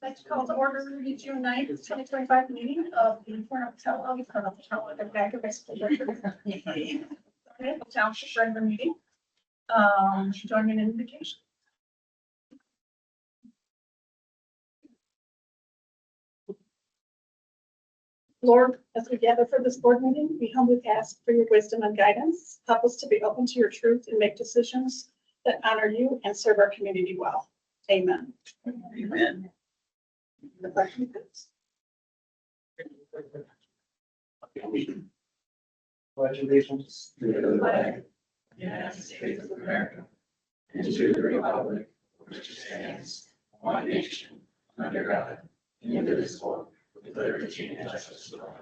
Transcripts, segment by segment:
Let's call to order the June 9th, 2025 meeting of the Thornapple Township regular meeting. Joining in invitation. Lord, as we gather for this board meeting, we humbly ask for your wisdom and guidance. Help us to be open to your truth and make decisions that honor you and serve our community well. Amen. Amen. The question is. Pledge allegiance to the flag Flag. of the United States of America and to the republic which stands one nation under God, indivisible, with liberty and justice for all.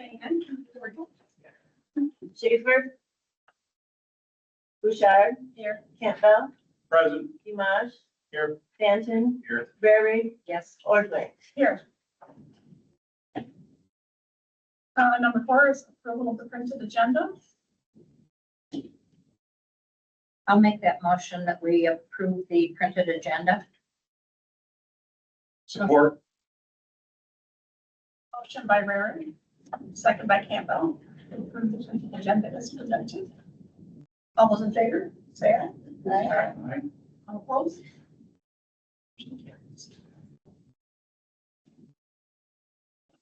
Amen. Schaefer. Bouchard. Here. Campbell. Present. Image. Here. Stanton. Here. Barry. Yes. Ordway. Here. Number 4 is approval of the printed agenda. I'll make that motion that we approve the printed agenda. Support. Motion by Rarick, second by Campbell. To approve the printed agenda as presented. All those in favor, say aye. Aye. All opposed?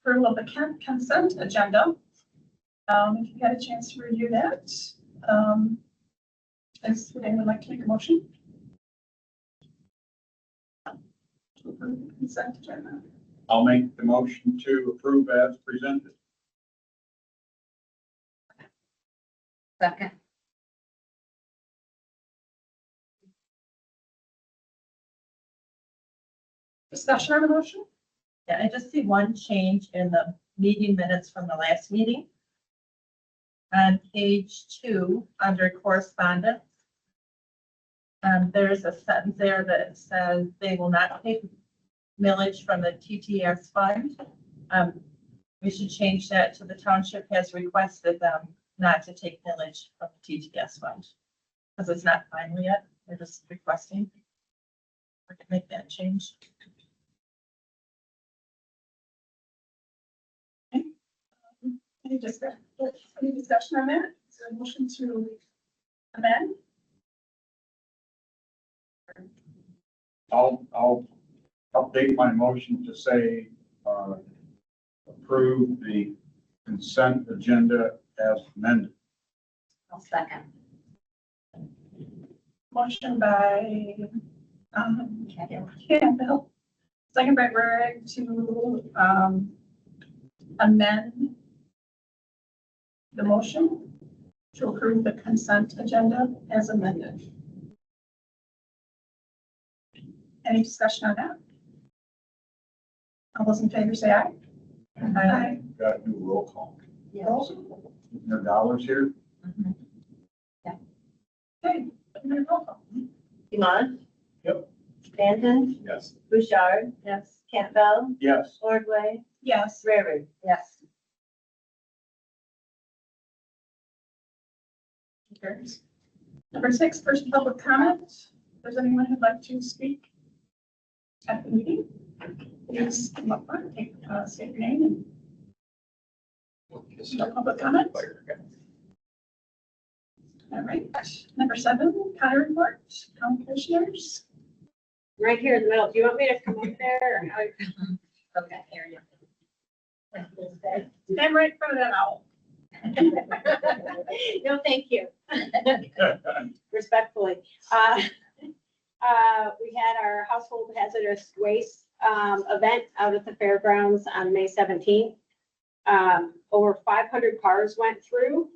Approval of the consent agenda. If you had a chance to review that, would anyone like to make a motion? To approve the consent agenda. I'll make the motion to approve as presented. Second. Discussion on the motion? Yeah, I just see one change in the meeting minutes from the last meeting. On page 2, under correspondence. There's a sentence there that says they will not take millage from the TTS fund. We should change that to the township has requested them not to take millage from the TTS fund. Because it's not final yet, they're just requesting. We can make that change. Any discussion on that? Is there a motion to amend? I'll update my motion to say, approve the consent agenda as amended. I'll second. Motion by Campbell, second by Rarick to amend the motion to approve the consent agenda as amended. Any discussion on that? All those in favor say aye. Aye. Got to do a roll call. Yes. There are dollars here. Okay, roll call. Image. Yep. Stanton. Yes. Bouchard. Yes. Campbell. Yes. Ordway. Yes. Barry. Yes. Carries. Number 6, first public comment. If there's anyone who'd like to speak at the meeting, please come up front, state your name and no public comment. All right, number 7, county report, county commissioners. Right here in the middle. Do you want me to come up there? Or how? Okay, here you Stand right in front of that owl. No, thank you. Respectfully. We had our household hazardous waste event out at the fairgrounds on May 17th. Over 500 cars went through,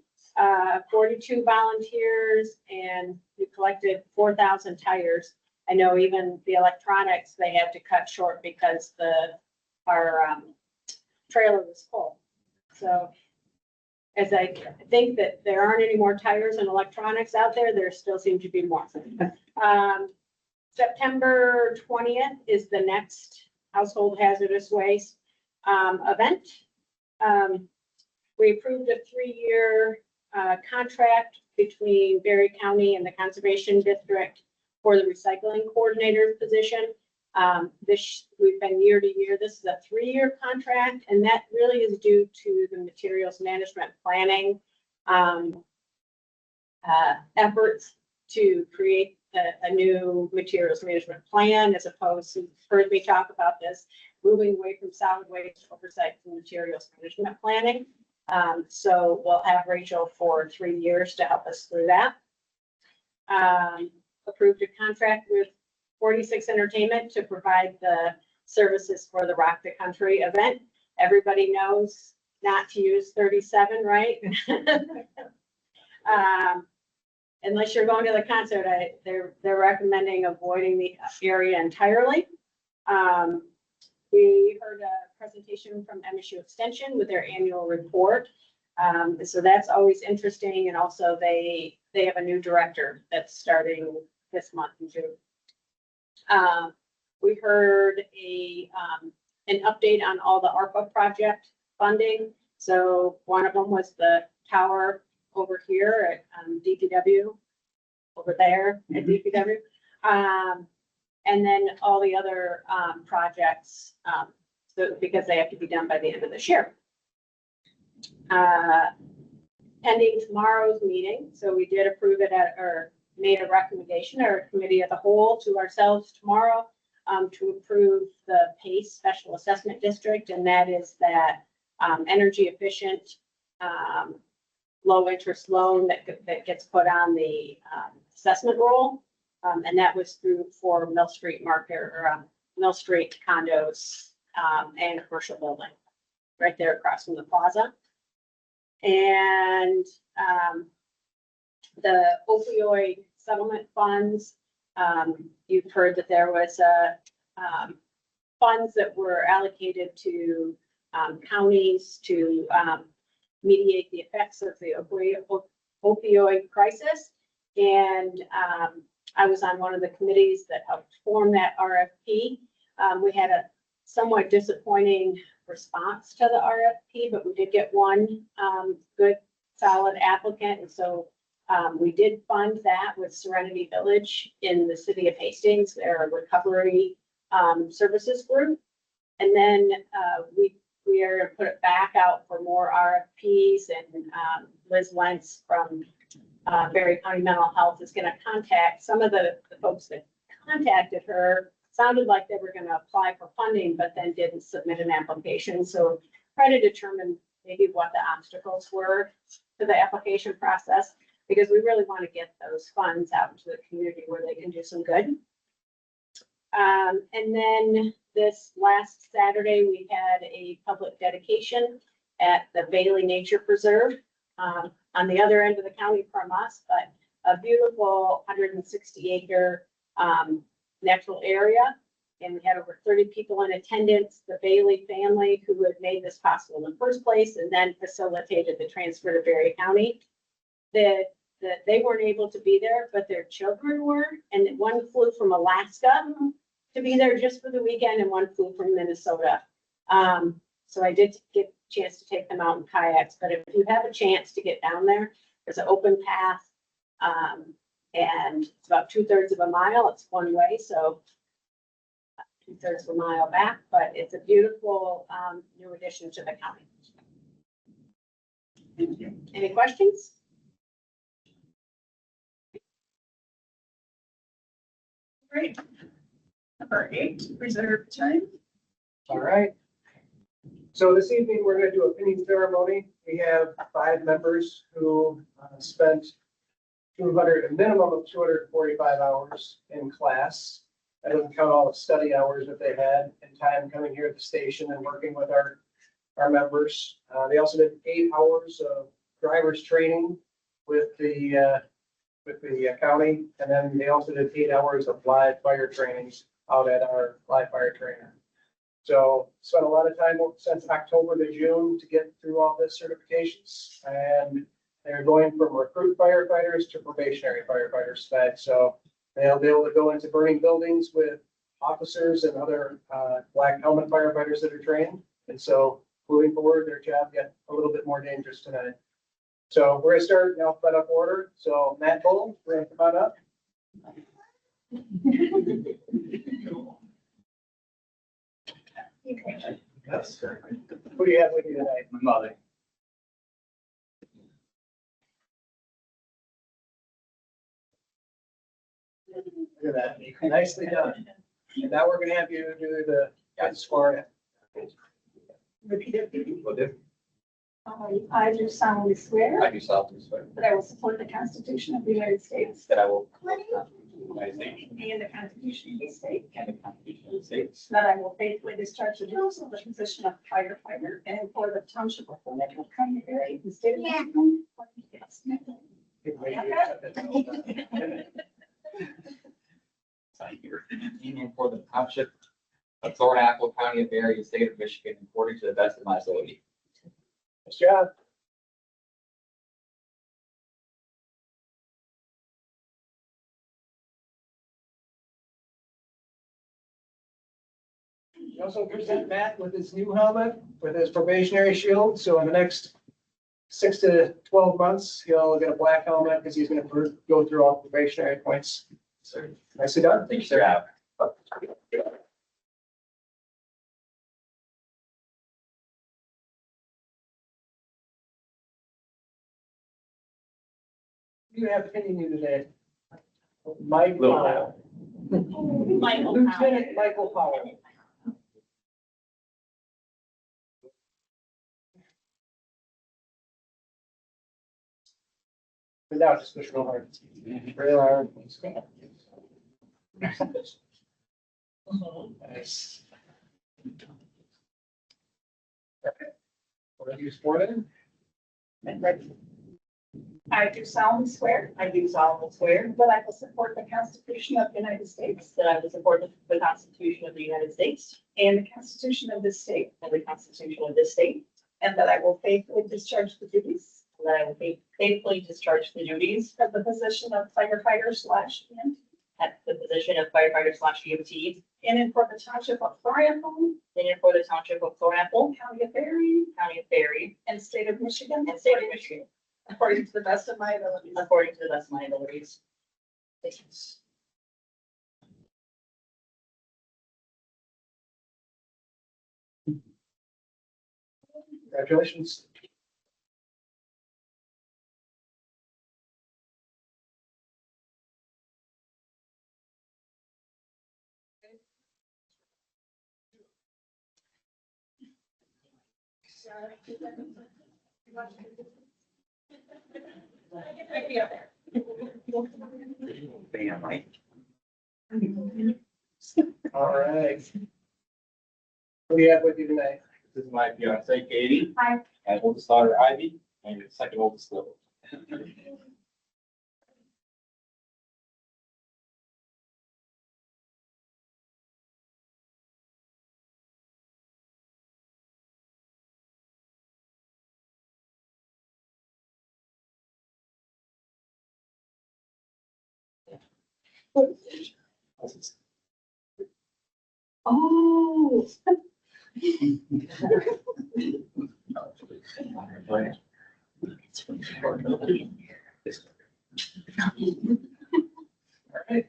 42 volunteers, and we collected 4,000 tires. I know even the electronics, they had to cut short because our trailer was full. So as I think that there aren't any more tires and electronics out there, there still seem to be more. September 20th is the next household hazardous waste event. We approved a 3-year contract between Berry County and the Conservation District for the recycling coordinator position. We've been year to year. This is a 3-year contract, and that really is due to the materials management planning efforts to create a new materials management plan, as opposed to, you've heard me talk about this, moving away from solid waste oversight to materials management planning. So we'll have Rachel for 3 years to help us through that. Approved a contract with 46 Entertainment to provide the services for the Rock the Country event. Everybody knows not to use 37, right? Unless you're going to the concert, they're recommending avoiding the area entirely. We heard a presentation from MSU Extension with their annual report. So that's always interesting. And also they have a new director that's starting this month in June. We heard an update on all the ARPA project funding. So one of them was the tower over here at DPW, over there at DPW. And then all the other projects, so because they have to be done by the end of this year. Pending tomorrow's meeting, so we did approve it or made a recommendation or committee of the whole to ourselves tomorrow to approve the PACE Special Assessment District, and that is that energy efficient low interest loan that gets put on the assessment roll. And that was through for Mill Street Market or Mill Street condos and commercial building right there across from the plaza. And the opioid settlement funds, you've heard that there was funds that were allocated to counties to mediate the effects of the opioid crisis. And I was on one of the committees that helped form that RFP. We had a somewhat disappointing response to the RFP, but we did get one good, solid applicant. And so we did fund that with Serenity Village in the city of Hastings, their recovery services group. And then we are going to put it back out for more RFPs, and Liz Lentz from Berry County Mental Health is going to contact some of the folks that contacted her. Sounded like they were going to apply for funding, but then didn't submit an application. So try to determine maybe what the obstacles were to the application process, because we really want to get those funds out into the community where they can do some good. And then this last Saturday, we had a public dedication at the Bailey Nature Preserve on the other end of the county from us, but a beautiful 160 acre natural area. And we had over 30 people in attendance, the Bailey family who had made this possible in the first place and then facilitated the transfer to Berry County. That they weren't able to be there, but their children were. And one flew from Alaska to be there just for the weekend, and one flew from Minnesota. So I did get a chance to take them out in kayaks, but if you have a chance to get down there, there's an open path. And it's about 2/3 of a mile. It's one way, so 2/3 of a mile back, but it's a beautiful new addition to the county. Thank you. Any questions? Great. Number 8, reserve time. All right. So this evening, we're going to do a pinning ceremony. We have 5 members who spent a minimum of 245 hours in class. That doesn't count all the study hours that they had and time coming here at the station and working with our members. They also did 8 hours of driver's training with the county, and then they also did 8 hours of live fire trainings out at our live fire trainer. So spent a lot of time since October to June to get through all this certifications, and they're going from recruit firefighters to probationary firefighters today. So they'll be able to go into burning buildings with officers and other black helmet firefighters that are trained. And so moving forward, their job get a little bit more dangerous tonight. So we're gonna start in alphabetical order. So Matt Bull, we're gonna come on up. Yes. Who do you have with you tonight? My mother. Look at that. Nicely done. And now we're gonna have you do the swearing. Repeat it. please. Will do. I do solemnly swear I do solemnly swear that I will support the Constitution of the United States that I will United States and the Constitution of the state. and the Constitution of the States, That I will faithfully discharge the duties of the position of firefighter and employ the Township of Thornapple, County of Erie, and State of Michigan. Union for the Township of Thornapple, County of Erie, and State of Michigan, according to the best of my ability. Nice job. We also present Matt with his new helmet, with his probationary shield. So in the next 6 to 12 months, he'll get a black helmet because he's gonna go through all probationary points. Sir. Nicely done. Thank you, sir. You have opinion you today. Mike Little Powell. Michael Lieutenant Michael Powell. Without just push real hard. Real hard. Nice. What have you sworn in? I do solemnly swear I do solemnly swear that I will support the Constitution of the United States that I will support the Constitution of the United States and the Constitution of this state, and the Constitution of this state, and that I will faithfully discharge the duties and that I will faithfully discharge the duties of the position of firefighter/EMT at the position of firefighter/EMT in and for the Township of Thornapple, in and for the Township of Thornapple, County of Erie, County of Erie, and State of Michigan, and State of Michigan, according to the best of my abilities. according to the best of my abilities. Congratulations. All right. What do you have with you tonight? This is my fiance Katie. Hi. My oldest daughter Ivy, and your second oldest Lily. Oh. All right.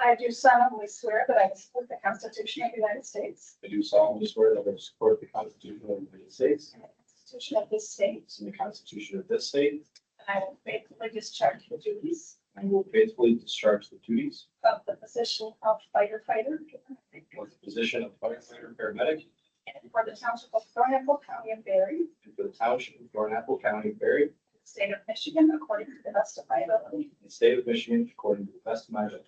I do solemnly swear that I will support the Constitution of the United States I do solemnly swear that I will support the Constitution of the United States and the Constitution of this state, and the Constitution of this state, and I will faithfully discharge the duties and will faithfully discharge the duties of the position of firefighter of the position of firefighter paramedic and for the Township of Thornapple, County of Erie, and for the Township of Thornapple, County of Erie, State of Michigan, according to the best of my ability. and the State of Michigan, according to the best of my ability.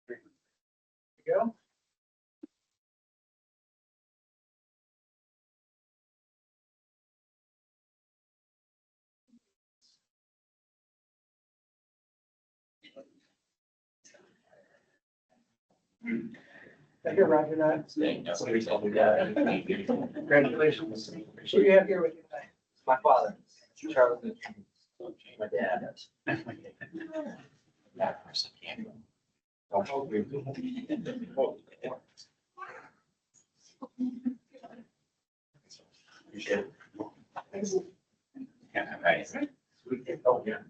There you go. I hear Roger not. Somebody told me that. Congratulations. Who do you have here with you tonight? My father, Charles. My dad. That person can't. Don't hold me. Appreciate it. Yeah, right. Oh, yeah.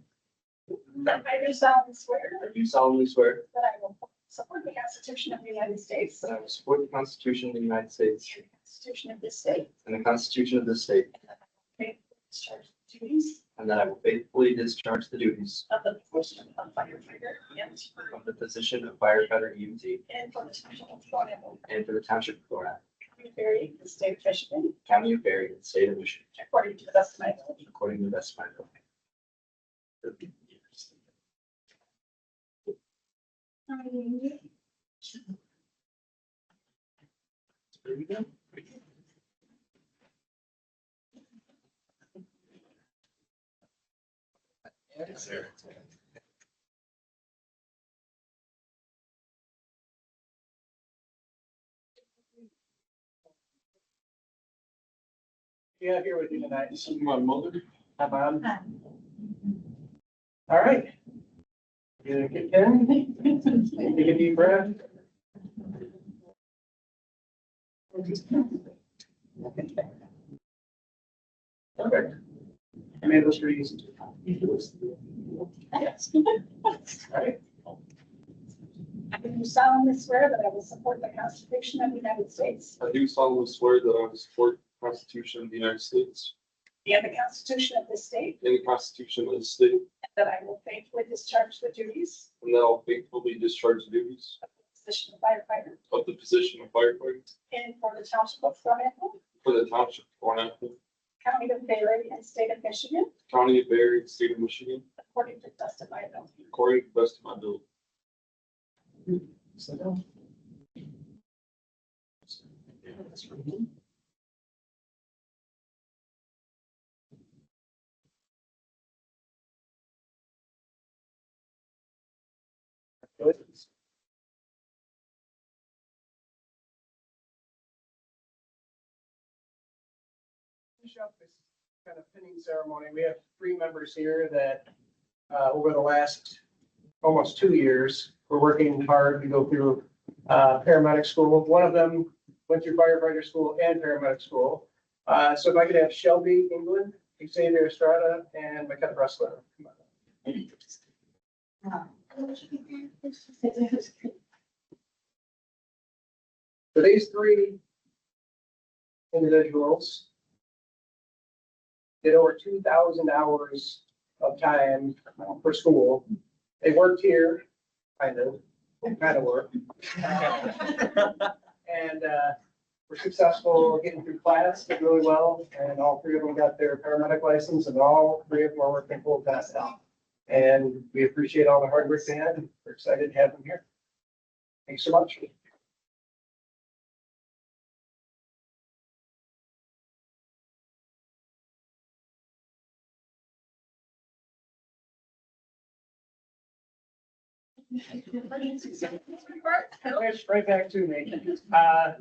I do solemnly swear I do solemnly swear that I will support the Constitution of the United States that I will support the Constitution of the United States and the Constitution of this state, and the Constitution of this state, discharge the duties and that I will faithfully discharge the duties of the position of firefighter of the position of firefighter EMT and for the Township of Thornapple, and for the Township of Thornapple, County of Berry, the state of Michigan, County of Berry, and State of Michigan, according to the best of my ability. according to the best of my ability. There we go. Yes, sir. Who do you have here with you tonight? This is my mother. Hi, Bob. All right. Get a good pen. Take a deep breath. Perfect. I made this pretty easy. All right. I do solemnly swear that I will support the Constitution of the United States I do solemnly swear that I will support the Constitution of the United States and the Constitution of this state, and the Constitution of the state, and that I will faithfully discharge the duties and that I will faithfully discharge the duties of the position of firefighter of the position of firefighter and for the Township of Thornapple, for the Township of Thornapple, County of Berry, and state of Michigan, County of Berry, and State of Michigan, according to the best of my ability. according to the best of my ability. Good. Finish up this kind of pinning ceremony. We have 3 members here that over the last almost 2 years, we're working hard to go through paramedic school. One of them went through firefighter school and paramedic school. So if I could have Shelby England, Xavier Estrada, and McKenna Bressler. Come on. So these 3 individuals did over 2,000 hours of time for school. They worked here, kind of work. And were successful getting through class, did really well, and all 3 of them got their paramedic license, and all 3 of them are working full time now. And we appreciate all the hard work they had, and we're excited to have them here. Thanks so much. Right back to me.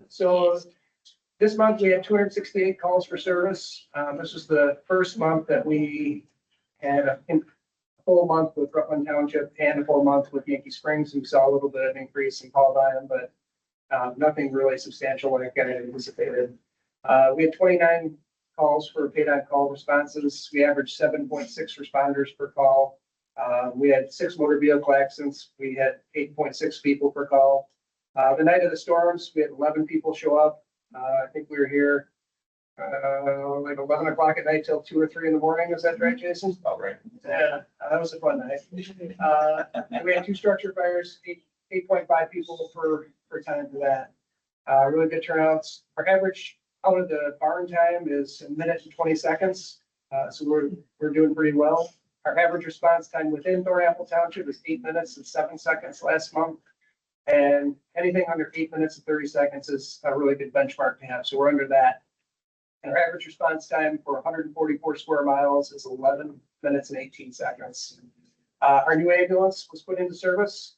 So this month we had 268 calls for service. This was the first month that we had a full month with Rutland Township and a full month with Yankee Springs. We saw a little bit of increase in call volume, but nothing really substantial like I had anticipated. We had 29 calls for paid on call responses. We averaged 7.6 responders per call. We had 6 motor vehicle accidents. We had 8.6 people per call. The night of the storms, we had 11 people show up. I think we were here like 11 o'clock at night till 2 or 3 in the morning. Is that right, Jason? All right. Yeah, that was a fun night. And we had 2 structure fires, 8.5 people per time for that. Really good turnouts. Our average out of the barn time is 1 minute and 20 seconds. So we're doing pretty well. Our average response time within Thornapple Township is 8 minutes and 7 seconds last month. And anything under 8 minutes and 30 seconds is a really good benchmark to have. So we're under that. And our average response time for 144 square miles is 11 minutes and 18 seconds. Our new ambulance was put into service.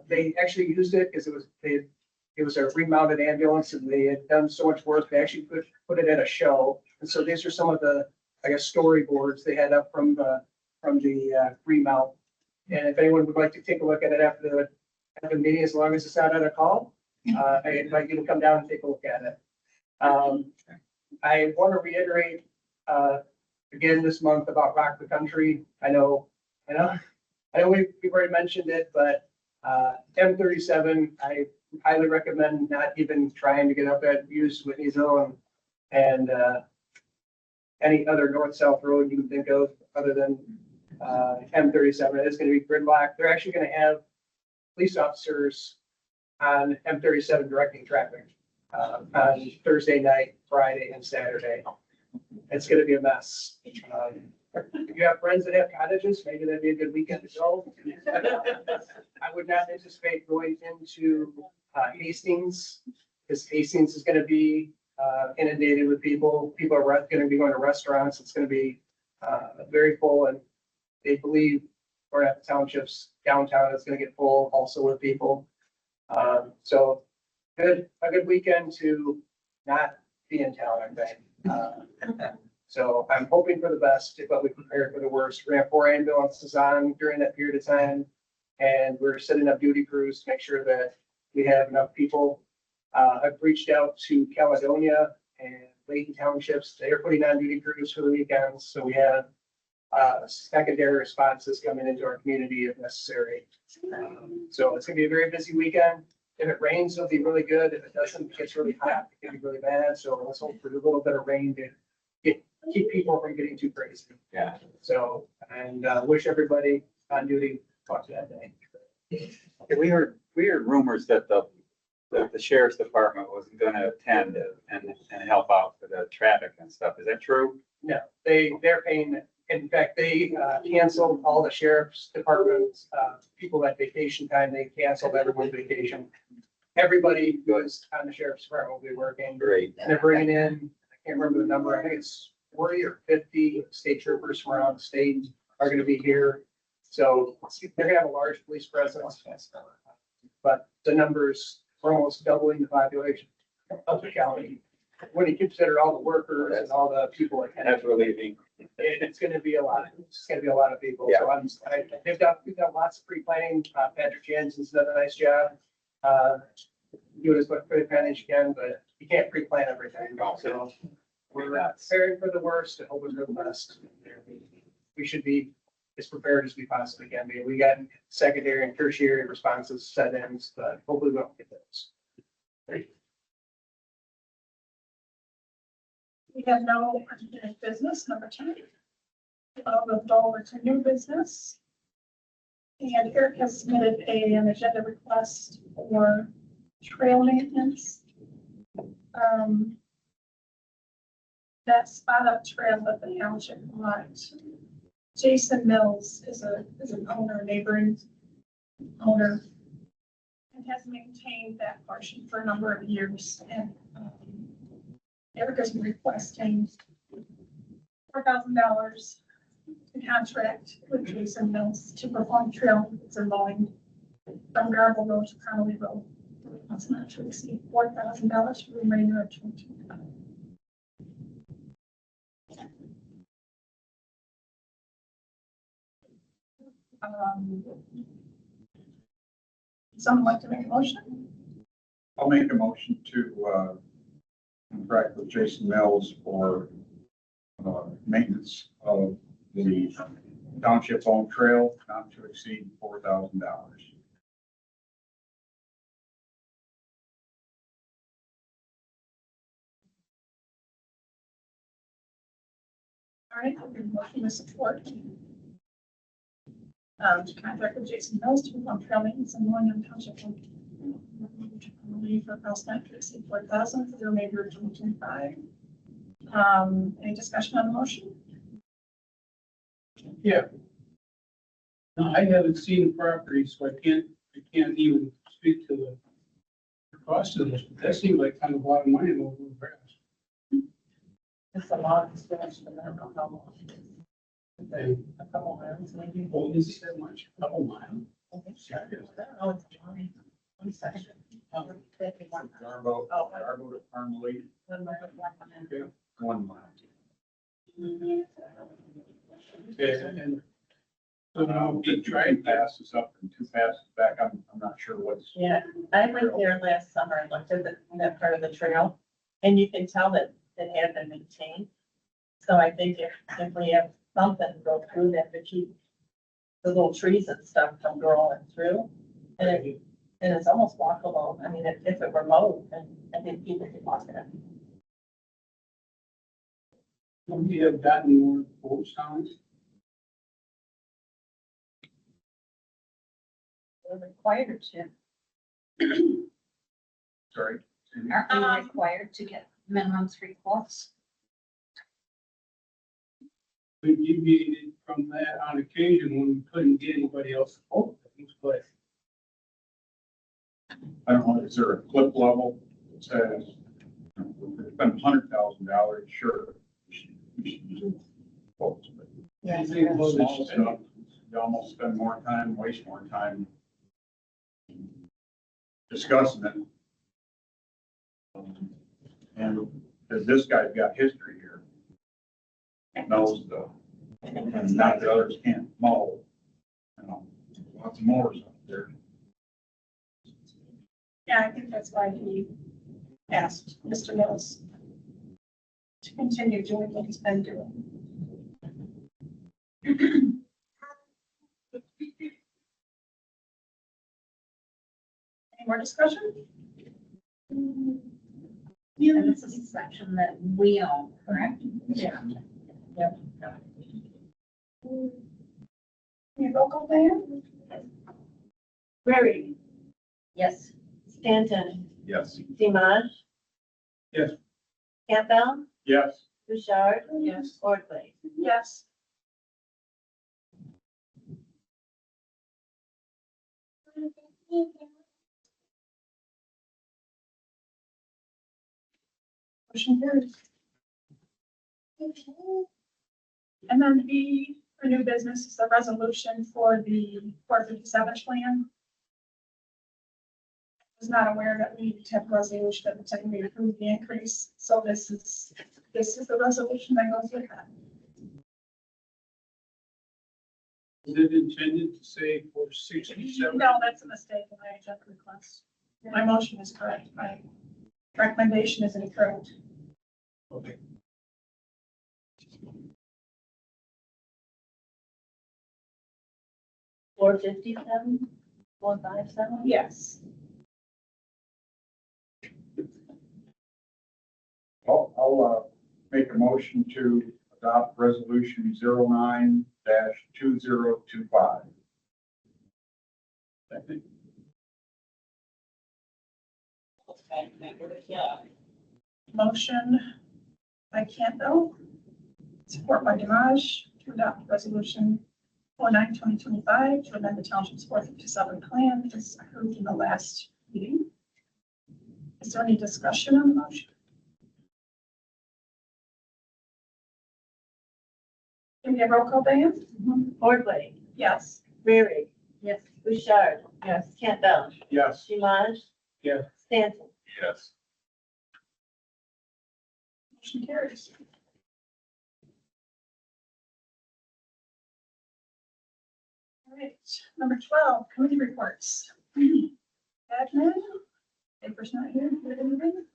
They actually used it because it was a remounted ambulance and they had done so much work. They actually put it at a show. And so these are some of the, I guess, storyboards they had up from the remount. And if anyone would like to take a look at it after the meeting, as long as it's not at a call, I invite you to come down and take a look at it. I want to reiterate, again this month about Rock the Country. I know we've already mentioned it, but M37, I highly recommend not even trying to get up at use Whitneyville and any other north-south road you can think of other than M37. It's going to be gridlocked. They're actually going to have police officers on M37 directing traffic on Thursday night, Friday, and Saturday. It's going to be a mess. If you have friends that have cottages, maybe that'd be a good weekend to go. I would not anticipate going into Hastings, because Hastings is going to be inundated with people. People are going to be going to restaurants. It's going to be very full, and they believe Thornapple Township's downtown is going to get full also with people. So a good weekend to not be in town, I think. So I'm hoping for the best, but we prepared for the worst. We're gonna have 4 ambulances on during that period of time. And we're setting up duty crews to make sure that we have enough people. I've reached out to Caledonia and Layton Townships. They are putting on duty crews for the weekends. So we have secondary responses coming into our community if necessary. So it's gonna be a very busy weekend. If it rains, it'll be really good. If it doesn't, it gets really hot, it can be really bad. So let's hope for a little bit of rain to keep people from getting too crazy. Yeah. So, and wish everybody on duty luck that day. We heard rumors that the sheriff's department was gonna attend and help out with the traffic and stuff. Is that true? No, they're paying, in fact, they canceled all the sheriff's departments, people at vacation time, they canceled everyone's vacation. Everybody was on the sheriff's department will be working. Great. And they're bringing in, I can't remember the number, I think it's 40 or 50 state troopers from around the state are gonna be here. So they're gonna have a large police presence. But the numbers are almost doubling the population of the county. When you consider all the workers and all the people that That's relieving. it's gonna be a lot. It's gonna be a lot of people. Yeah. So we've got lots of pre-planning. Patrick Jensen's done a nice job. Doing as much pre-planning as you can, but you can't pre-plan everything. So we're preparing for the worst and hoping for the best. We should be as prepared as we possibly can be. We got secondary and tertiary responses set in, but hopefully we don't get those. We have no unfinished business, number 10. Moved over to new business. And Eric has submitted an agenda request for trail maintenance. That spot up trail that the township wants. Jason Mills is an owner, neighboring owner, and has maintained that portion for a number of years. And Eric is requesting $4,000 to contract with Jason Mills to perform trail maintenance and mowing from Garble Road to Connolly Road. That's not to receive $4,000 for the remainder of 2025. Someone like to make a motion? I'll make a motion to contract with Jason Mills for maintenance of the township owned trail, not to exceed $4,000. All right, I'll give a motion to support. To contract with Jason Mills to perform trail maintenance and mowing on township. For cost not to exceed $4,000 for the remainder of 2025. Any discussion on the motion? Yeah. No, I haven't seen the property, so I can't even speak to the cost of this. But that seems like kind of bottom line over the grass. It's a long stretch, but I don't know how long. And A couple miles maybe. oh, is it that much? Couple miles? Oh, it's Johnny. One second. Garbo, Oh. Garbo to Carmelite, One minute, 1 minute. 1 mile. Okay, and so now he tried that. Passes up and 2 passes back. I'm not sure what's. Yeah, I went there last summer and looked at that part of the trail, and you can tell that it had been maintained. So I think if we have something go through that to keep the little trees and stuff from growing through, and it's almost walkable. I mean, if it were mowed, then I think people could walk it. We have gotten more boat sounds. We're required to. Sorry. Aren't we required to get minimum 3 quotes? We deviated from that on occasion when we couldn't get anybody else to quote things, but I don't know, is there a clip level that says, it's been $100,000, sure. We should use quotes, but anything below small this, stuff, you almost spend more time, waste more time discussing it. And because this guy's got history here, knows and not the others can't mow. You know, lots of mowers up there. Yeah, I think that's why he asked Mr. Mills to continue doing what he's been doing. Any more discussion? And this is a section that we own, correct? Yeah. Any roll call, Diane? Mary, Yes. Stanton, Yes. Dimash. Yes. Campbell, Yes. Bouchard. Yes. Ordway. Yes. Motion carries. And then B, for new business, is the resolution for the 457 plan. I was not aware that we need to have a resolution at the time we approve the increase, so this is the resolution that goes with that. is it intended to say for 67? No, that's a mistake in my agenda request. My motion is correct, my recommendation is incorrect. Okay. Four 457. Yes. I'll make a motion to adopt resolution 09-2025. Second. Motion by Campbell, support by Dimaj, to adopt resolution 49/2025 to amend the township's 457 plan as approved in the last meeting. Is there any discussion on the motion? Can we have roll call, Diane? Ordway, Yes. Mary, Yes. Bouchard, Yes. Campbell, Yes. Dimash. Yes. Stanton. Yes. Motion carries. All right, number 12, committee reports. Admin, paper's not here. Do you have anything?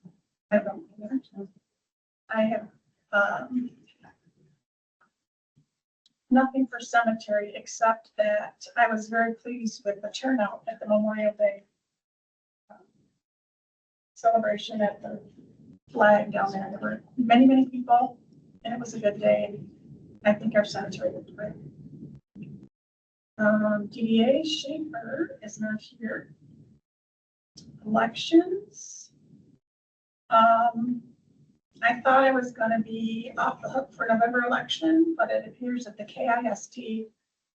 I don't either. I have, nothing for cemetery, except that I was very pleased with the turnout at the Memorial Day celebration at the flag down there. There were many, many people, and it was a good day, and I think our cemetery looked great. DDA Schaefer is not here. Elections. I thought I was gonna be off the hook for November election, but it appears that the KIST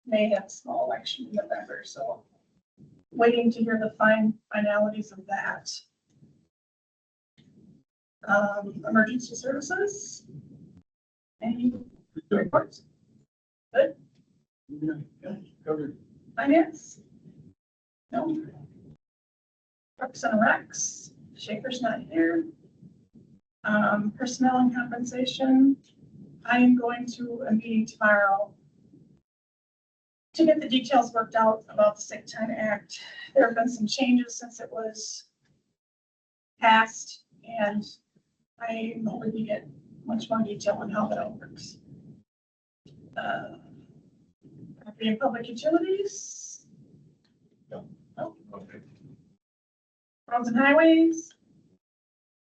may have a small election in November, so waiting to hear the finalities of that. Emergency services. Any reports? Good. Yeah, covered. Finance? No. Parks and Recs, Schaefer's not here. Personnel and compensation, I am going to a meeting tomorrow to get the details worked out about the Sick Time Act. There have been some changes since it was passed, and I'm hoping to get much more detail on how that all works. Property and public utilities. No. Okay. Roads and highways.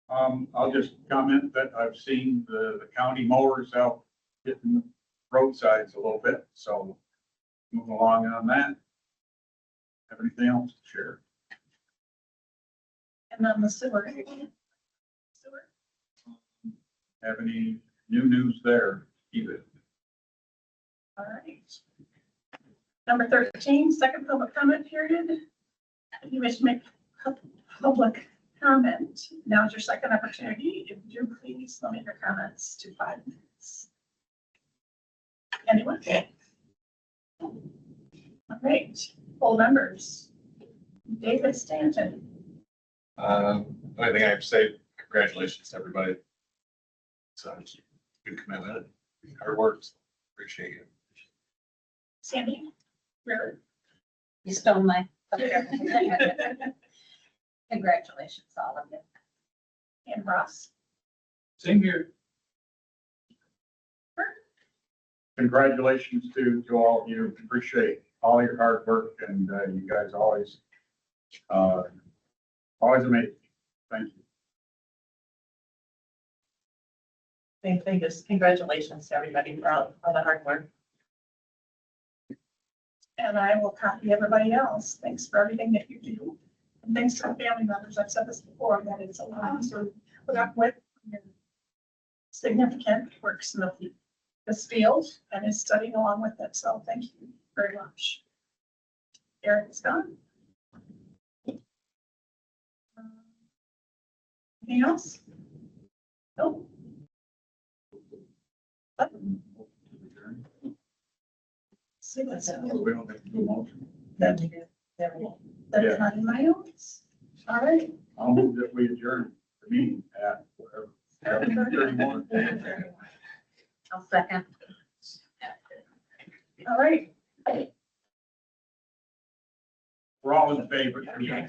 I'll just comment that I've seen the county mowers out hitting roadsides a little bit, so moving along on that. Have anything else to share? And then the sewer. Sewer. Have any new news there? Keep it. All right. Number 13, second public comment period. If you wish to make public comment, now is your second opportunity. If you do, please limit your comments to 5 minutes. Anyone? All right, full members. David Stanton. Only thing I have to say, congratulations to everybody. It's a good commitment, hard work, appreciate you. Sandy. River. You stole my, And congratulations, all of you. Ross. Same here. Congratulations to all of you. Appreciate all your hard work, and you guys always amazing. Thank you. Same thing, just congratulations to everybody for all the hard work. And I will copy everybody else. Thanks for everything that you do. And thanks to our family members. I've said this before, that it's a lot to put up with. Significant works in this field and is studying along with it. So thank you very much. Eric's gone. Anything else? Nope. See, that's We don't have to do a motion. that's not in my notes. All right. I'll move that we adjourn the meeting at whatever. 7:31. I'll second. All right. We're all in favor. Yeah.